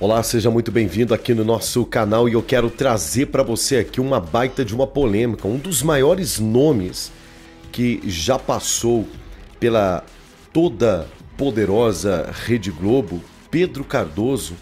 Olá, seja muito bem-vindo aqui no nosso canal e eu quero trazer para você aqui uma baita de uma polêmica. Um dos maiores nomes que já passou pela toda poderosa Rede Globo, Pedro Cardoso,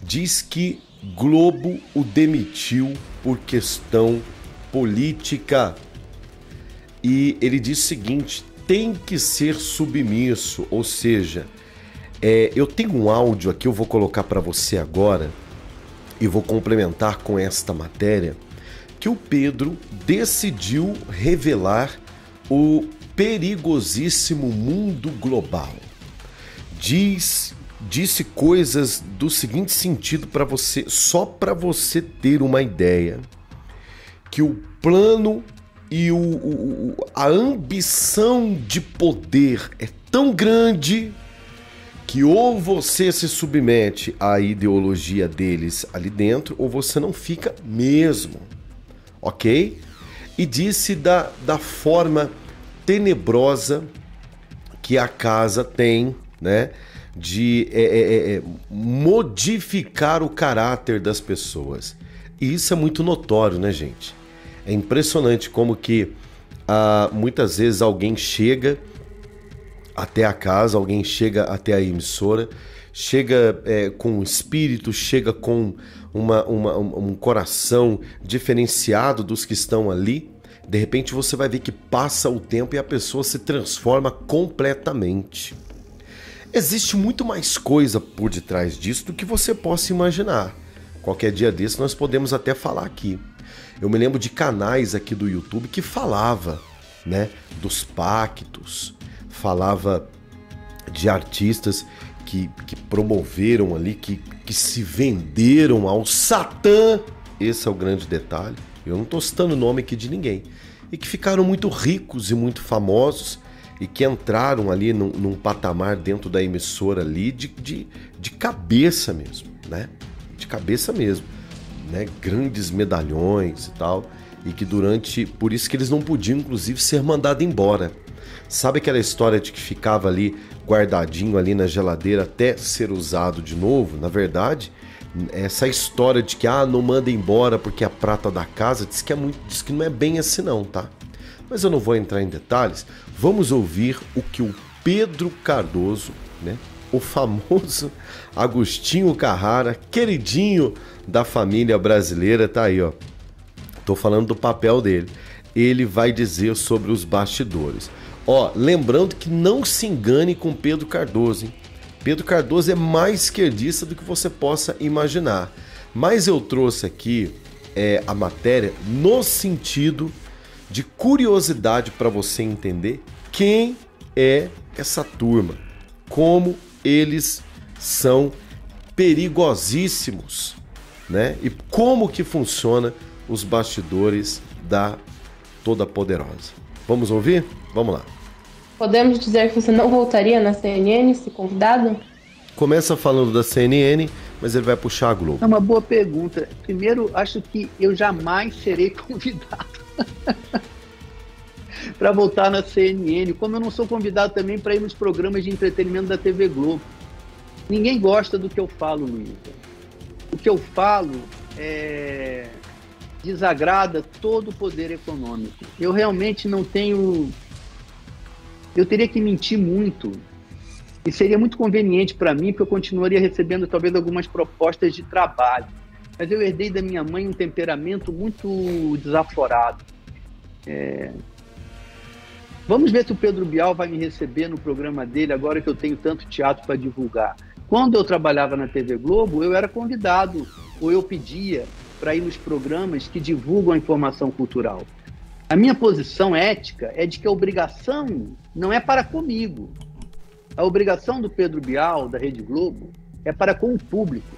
diz que Globo o demitiu por questão política. E ele diz o seguinte: tem que ser submisso, ou seja, eu tenho um áudio aqui, eu vou colocar para você agora e vou complementar com esta matéria, que o Pedro decidiu revelar o perigosíssimo mundo global. Disse coisas do seguinte sentido para você, só para você ter uma ideia, que o plano e a ambição de poder é tão grande que ou você se submete à ideologia deles ali dentro, ou você não fica mesmo, ok? E disse da forma tenebrosa que a casa tem, né, de modificar o caráter das pessoas. E isso é muito notório, né, gente? É impressionante como que muitas vezes alguém chega até a casa, alguém chega até a emissora, chega com um espírito, chega com um coração diferenciado dos que estão ali. De repente você vai ver que passa o tempo e a pessoa se transforma completamente. Existe muito mais coisa por detrás disso do que você possa imaginar. Qualquer dia desse nós podemos até falar aqui. Eu me lembro de canais aqui do YouTube que falava, né, dos pactos, falava de artistas que promoveram ali, que se venderam ao Satã. Esse é o grande detalhe. Eu não estou citando o nome aqui de ninguém. E que ficaram muito ricos e muito famosos e que entraram ali num patamar dentro da emissora ali de cabeça mesmo, né? De cabeça mesmo, né? Grandes medalhões e tal. E que por isso que eles não podiam, inclusive, ser mandados embora. Sabe aquela história de que ficava ali guardadinho ali na geladeira até ser usado de novo? Na verdade, essa história de que não manda embora porque é a prata da casa, diz que não é bem assim não, tá? Mas eu não vou entrar em detalhes. Vamos ouvir o que o Pedro Cardoso, né, o famoso Agostinho Carrara, queridinho da família brasileira, tá aí, ó. Tô falando do papel dele. Ele vai dizer sobre os bastidores. Ó, lembrando que não se engane com Pedro Cardoso, hein? Pedro Cardoso é mais esquerdista do que você possa imaginar. Mas eu trouxe aqui a matéria no sentido de curiosidade para você entender quem é essa turma, como eles são perigosíssimos, né? E como que funciona os bastidores da Toda-Poderosa. Vamos ouvir? Vamos lá. Podemos dizer que você não voltaria na CNN se convidado? Começa falando da CNN, mas ele vai puxar a Globo. É uma boa pergunta. Primeiro, acho que eu jamais serei convidado para voltar na CNN, como eu não sou convidado também para ir nos programas de entretenimento da TV Globo. Ninguém gosta do que eu falo, Luiz. O que eu falo desagrada todo o poder econômico. Eu realmente não tenho... Eu teria que mentir muito. E seria muito conveniente para mim, porque eu continuaria recebendo talvez algumas propostas de trabalho. Mas eu herdei da minha mãe um temperamento muito desaforado. Vamos ver se o Pedro Bial vai me receber no programa dele, agora que eu tenho tanto teatro para divulgar. Quando eu trabalhava na TV Globo, eu era convidado, ou eu pedia para ir nos programas que divulgam a informação cultural. A minha posição ética é de que a obrigação não é para comigo. A obrigação do Pedro Bial, da Rede Globo, é para com o público.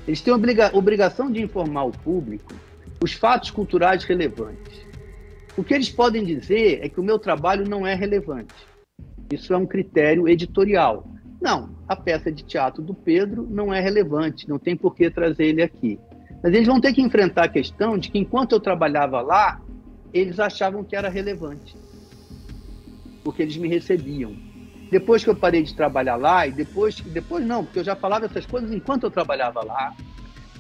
Eles têm obrigação de informar o público os fatos culturais relevantes. O que eles podem dizer é que o meu trabalho não é relevante. Isso é um critério editorial. Não, a peça de teatro do Pedro não é relevante, não tem por que trazer ele aqui. Mas eles vão ter que enfrentar a questão de que enquanto eu trabalhava lá, eles achavam que era relevante, porque eles me recebiam. Depois que eu parei de trabalhar lá, e depois não, porque eu já falava essas coisas enquanto eu trabalhava lá,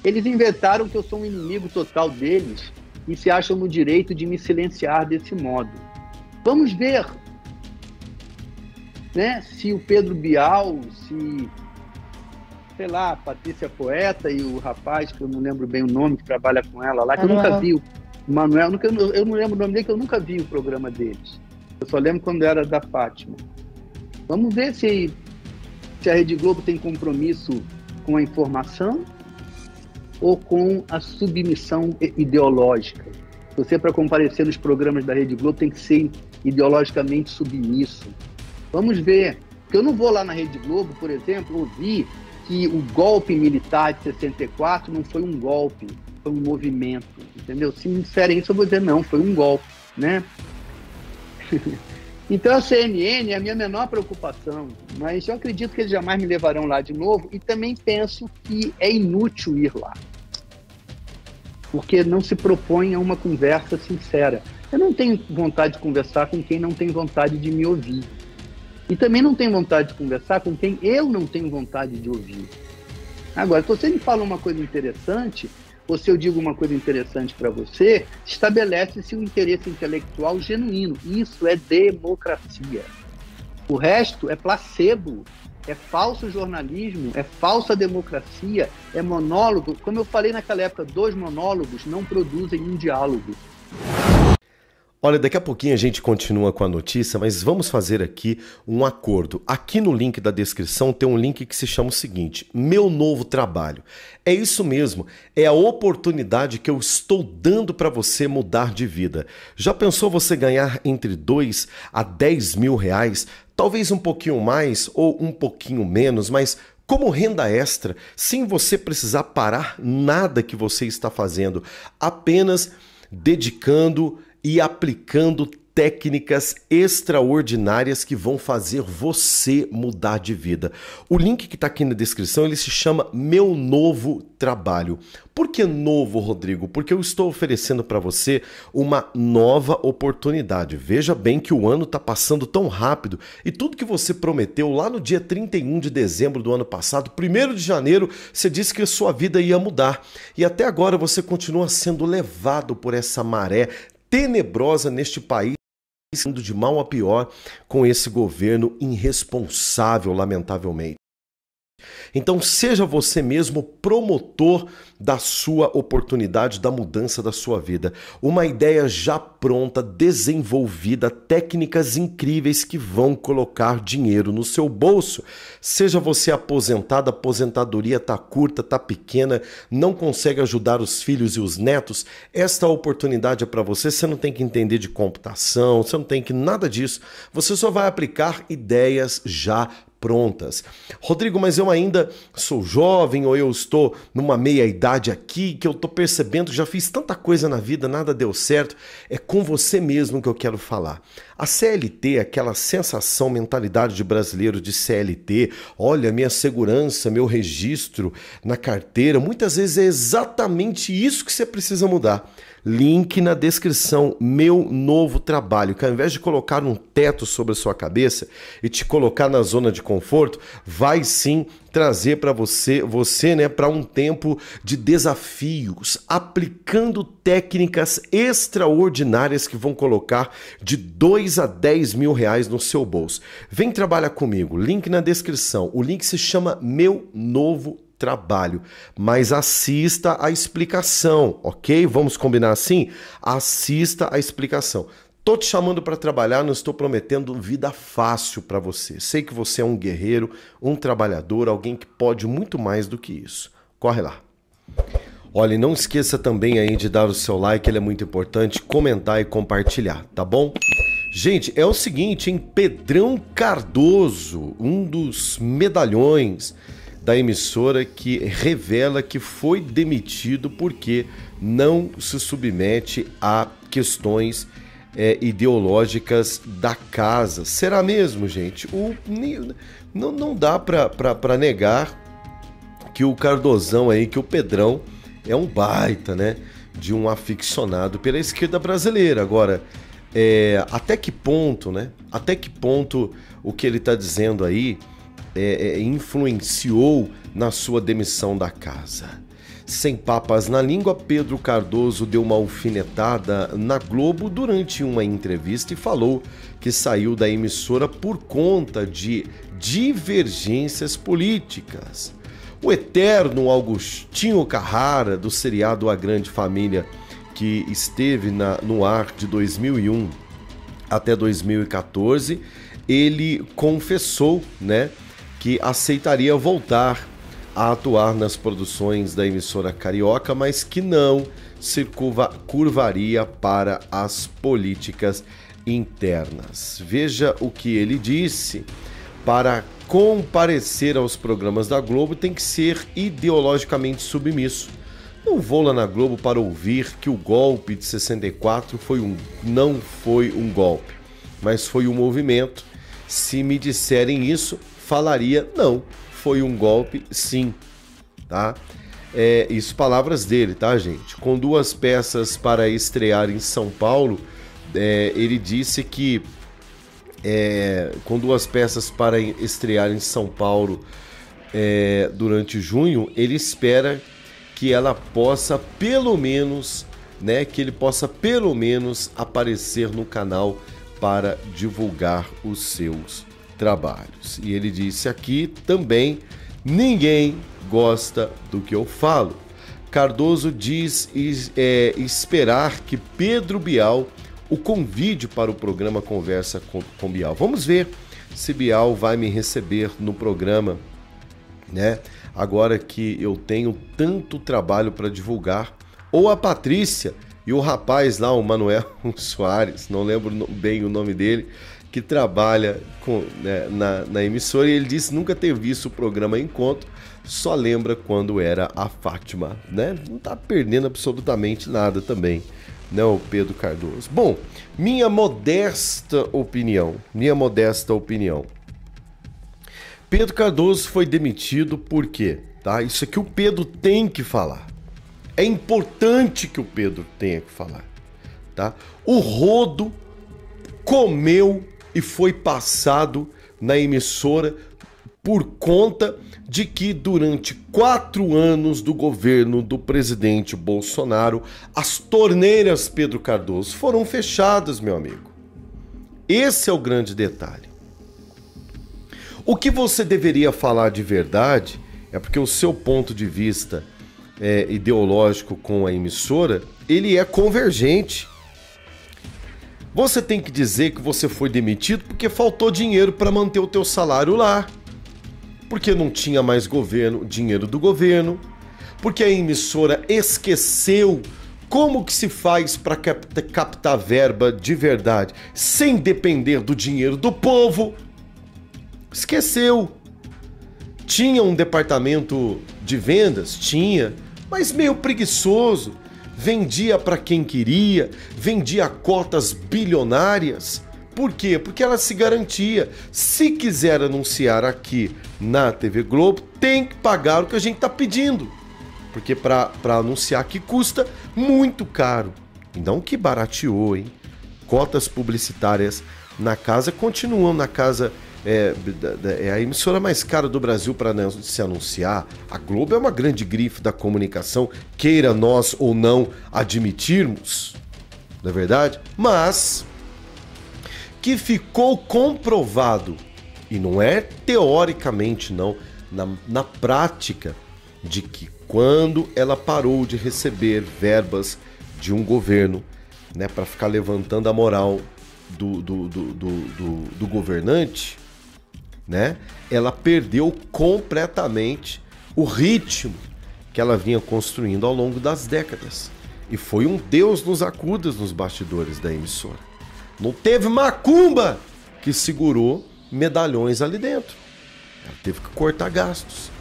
eles inventaram que eu sou um inimigo total deles e se acham no direito de me silenciar desse modo. Vamos ver, né, se o Pedro Bial, se, sei lá, a Patrícia Poeta e o rapaz, que eu não lembro bem o nome, que trabalha com ela lá, que eu nunca vi, o Manuel, eu não lembro o nome dele, que eu nunca vi o programa deles. Eu só lembro quando era da Fátima. Vamos ver se a Rede Globo tem compromisso com a informação ou com a submissão ideológica. Você, para comparecer nos programas da Rede Globo, tem que ser ideologicamente submisso. Vamos ver. Porque eu não vou lá na Rede Globo, por exemplo, ouvir que o golpe militar de 64 não foi um golpe, foi um movimento, entendeu? Se me disserem isso, eu vou dizer, não, foi um golpe, né? Então a CNN é a minha menor preocupação, mas eu acredito que eles jamais me levarão lá de novo e também penso que é inútil ir lá, porque não se propõe a uma conversa sincera. Eu não tenho vontade de conversar com quem não tem vontade de me ouvir. E também não tenho vontade de conversar com quem eu não tenho vontade de ouvir. Agora, se você me fala uma coisa interessante, ou se eu digo uma coisa interessante para você, estabelece-se um interesse intelectual genuíno. Isso é democracia. O resto é placebo, é falso jornalismo, é falsa democracia, é monólogo. Como eu falei naquela época, 2 monólogos não produzem um diálogo. Olha, daqui a pouquinho a gente continua com a notícia, mas vamos fazer aqui um acordo. Aqui no link da descrição tem um link que se chama o seguinte: Meu Novo Trabalho. É isso mesmo, é a oportunidade que eu estou dando para você mudar de vida. Já pensou você ganhar entre 2 a 10 mil reais? Talvez um pouquinho mais ou um pouquinho menos, mas como renda extra, sem você precisar parar nada que você está fazendo, apenas dedicando e aplicando técnicas extraordinárias que vão fazer você mudar de vida. O link que está aqui na descrição, ele se chama Meu Novo Trabalho. Por que novo, Rodrigo? Porque eu estou oferecendo para você uma nova oportunidade. Veja bem que o ano está passando tão rápido e tudo que você prometeu lá no dia 31 de dezembro do ano passado, 1º de janeiro, você disse que a sua vida ia mudar. E até agora você continua sendo levado por essa maré tenebrosa neste país, indo de mal a pior com esse governo irresponsável, lamentavelmente. Então seja você mesmo promotor da sua oportunidade, da mudança da sua vida. Uma ideia já pronta, desenvolvida, técnicas incríveis que vão colocar dinheiro no seu bolso. Seja você aposentado, a aposentadoria está curta, está pequena, não consegue ajudar os filhos e os netos, esta oportunidade é para você. Você não tem que entender de computação, você não tem que nada disso. Você só vai aplicar ideias já prontas. Rodrigo, mas eu ainda sou jovem ou eu estou numa meia-idade aqui que eu estou percebendo que já fiz tanta coisa na vida, nada deu certo. É com você mesmo que eu quero falar. A CLT, aquela sensação, mentalidade de brasileiro de CLT, olha, minha segurança, meu registro na carteira, muitas vezes é exatamente isso que você precisa mudar. Link na descrição, Meu Novo Trabalho, que ao invés de colocar um teto sobre a sua cabeça e te colocar na zona de conforto, vai sim trazer para você, né, para um tempo de desafios, aplicando técnicas extraordinárias que vão colocar de 2 a 10 mil reais no seu bolso. Vem trabalhar comigo, link na descrição. O link se chama Meu Novo Trabalho, mas assista a explicação, ok? Vamos combinar assim? Assista a explicação. Tô te chamando para trabalhar, não estou prometendo vida fácil para você. Sei que você é um guerreiro, um trabalhador, alguém que pode muito mais do que isso. Corre lá. Olha, e não esqueça também aí de dar o seu like, ele é muito importante, comentar e compartilhar, tá bom? Gente, é o seguinte, hein? Pedrão Cardoso, um dos medalhões da emissora, que revela que foi demitido porque não se submete a questões ideológicas da casa. Será mesmo, gente? Não dá para negar que o Cardozão aí, que o Pedrão é um baita, né, de um aficionado pela esquerda brasileira. Agora, até que ponto, né? Até que ponto o que ele está dizendo aí influenciou na sua demissão da casa. Sem papas na língua, Pedro Cardoso deu uma alfinetada na Globo durante uma entrevista e falou que saiu da emissora por conta de divergências políticas. O eterno Agostinho Carrara, do seriado A Grande Família, que esteve no ar de 2001 até 2014, ele confessou, né, que aceitaria voltar a atuar nas produções da emissora carioca, mas que não se curvaria para as políticas internas. Veja o que ele disse: para comparecer aos programas da Globo tem que ser ideologicamente submisso. Não vou lá na Globo para ouvir que o golpe de 64 não foi um golpe, mas foi um movimento. Se me disserem isso, falaria, não, foi um golpe sim, tá? Isso palavras dele, tá, gente? Com 2 peças para estrear em São Paulo, ele disse que com 2 peças para estrear em São Paulo durante junho, ele espera que ela possa pelo menos, né, que ele possa pelo menos aparecer no canal para divulgar os seus trabalhos. E ele disse aqui também: ninguém gosta do que eu falo. Cardoso diz esperar que Pedro Bial o convide para o programa Conversa com Bial. Vamos ver se Bial vai me receber no programa, né? Agora que eu tenho tanto trabalho para divulgar. Ou a Patrícia e o rapaz lá, o Manuel Soares, não lembro bem o nome dele, que trabalha na emissora, e ele disse nunca ter visto o programa Encontro, só lembra quando era a Fátima, né? Não tá perdendo absolutamente nada também, né, o Pedro Cardoso. Bom, minha modesta opinião, Pedro Cardoso foi demitido por quê? Tá? Isso aqui o Pedro tem que falar. É importante que o Pedro tenha que falar, tá? O rodo comeu e foi passado na emissora por conta de que durante 4 anos do governo do presidente Bolsonaro, as torneiras Pedro Cardoso foram fechadas, meu amigo. Esse é o grande detalhe. O que você deveria falar de verdade é porque o seu ponto de vista ideológico com a emissora, ele é convergente. Você tem que dizer que você foi demitido porque faltou dinheiro para manter o teu salário lá, porque não tinha mais dinheiro do governo, porque a emissora esqueceu como que se faz para captar verba de verdade sem depender do dinheiro do povo. Esqueceu. Tinha um departamento de vendas? Tinha, mas meio preguiçoso. Vendia para quem queria, vendia cotas bilionárias. Por quê? Porque ela se garantia. Se quiser anunciar aqui na TV Globo, tem que pagar o que a gente está pedindo. Porque para anunciar aqui custa muito caro. Não que barateou, hein? Cotas publicitárias na casa continuam na casa. É a emissora mais cara do Brasil para se anunciar. A Globo é uma grande grife da comunicação, queira nós ou não admitirmos, não é verdade? Mas que ficou comprovado, e não é teoricamente não, na prática, de que quando ela parou de receber verbas de um governo, né, para ficar levantando a moral do governante, né, ela perdeu completamente o ritmo que ela vinha construindo ao longo das décadas. E foi um Deus nos acudas nos bastidores da emissora. Não teve macumba que segurou medalhões ali dentro. Ela teve que cortar gastos,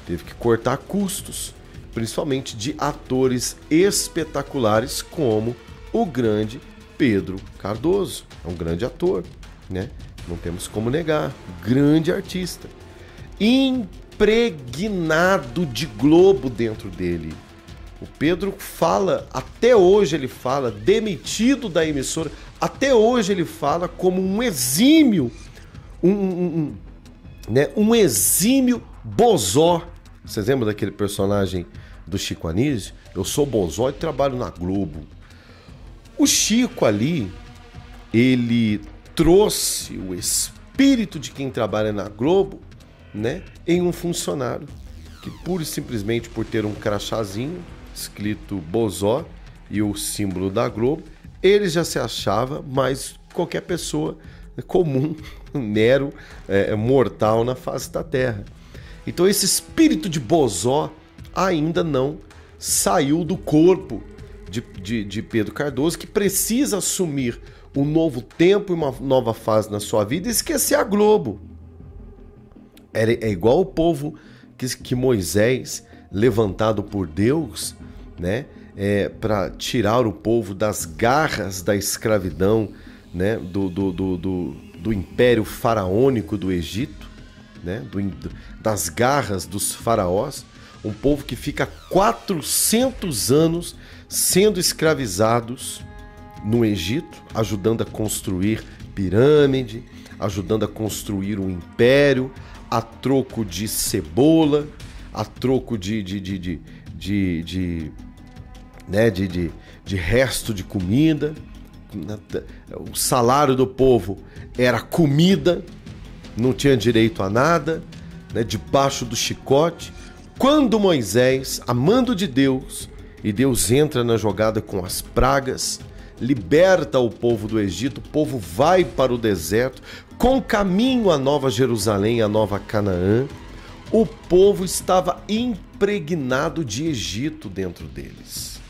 teve que cortar custos, principalmente de atores espetaculares como o grande Pedro Cardoso. É um grande ator, né? Não temos como negar. Grande artista. Impregnado de Globo dentro dele. O Pedro fala, até hoje ele fala, demitido da emissora, até hoje ele fala como um exímio né, um exímio bozó. Vocês lembram daquele personagem do Chico Anísio? Eu sou bozó e trabalho na Globo. O Chico ali, ele trouxe o espírito de quem trabalha na Globo, né, em um funcionário que pura e simplesmente por ter um crachazinho escrito bozó e o símbolo da Globo, ele já se achava mais qualquer pessoa comum, mero mortal na face da terra. Então esse espírito de bozó ainda não saiu do corpo de Pedro Cardoso, que precisa assumir um novo tempo e uma nova fase na sua vida e esquecer a Globo. É igual o povo que Moisés, levantado por Deus, né, para tirar o povo das garras da escravidão, né, do império faraônico do Egito, né, das garras dos faraós, um povo que fica 400 anos sendo escravizados no Egito, ajudando a construir pirâmide, ajudando a construir um império, a troco de cebola, a troco de resto de comida. O salário do povo era comida, não tinha direito a nada, né, debaixo do chicote. Quando Moisés, amando de Deus, e Deus entra na jogada com as pragas, liberta o povo do Egito, o povo vai para o deserto, com caminho a Nova Jerusalém, a Nova Canaã, o povo estava impregnado de Egito dentro deles.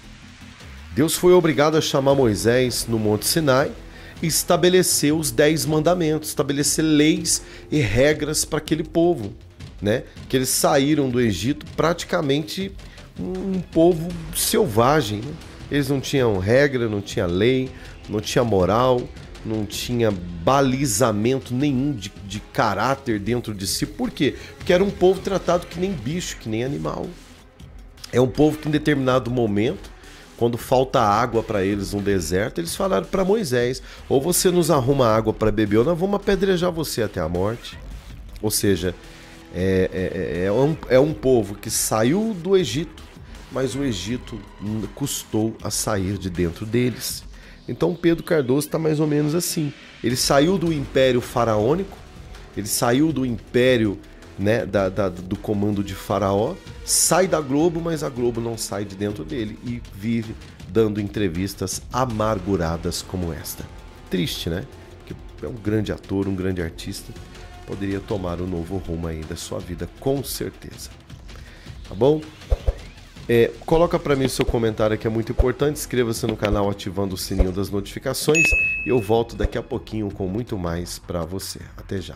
Deus foi obrigado a chamar Moisés no Monte Sinai e estabelecer os 10 mandamentos, estabelecer leis e regras para aquele povo, né? Que eles saíram do Egito praticamente um povo selvagem, né? Eles não tinham regra, não tinha lei, não tinha moral, não tinha balizamento nenhum de caráter dentro de si. Por quê? Porque era um povo tratado que nem bicho, que nem animal. É um povo que em determinado momento, quando falta água para eles no deserto, eles falaram para Moisés: ou você nos arruma água para beber, ou nós vamos apedrejar você até a morte. Ou seja, é um povo que saiu do Egito, mas o Egito custou a sair de dentro deles. Então Pedro Cardoso está mais ou menos assim. Ele saiu do império faraônico, ele saiu do império, né, do comando de Faraó, sai da Globo, mas a Globo não sai de dentro dele e vive dando entrevistas amarguradas como esta. Triste, né? Que é um grande ator, um grande artista, poderia tomar um novo rumo aí da sua vida, com certeza. Tá bom? Coloca para mim o seu comentário, que é muito importante. Inscreva-se no canal ativando o sininho das notificações e eu volto daqui a pouquinho com muito mais para você. Até já.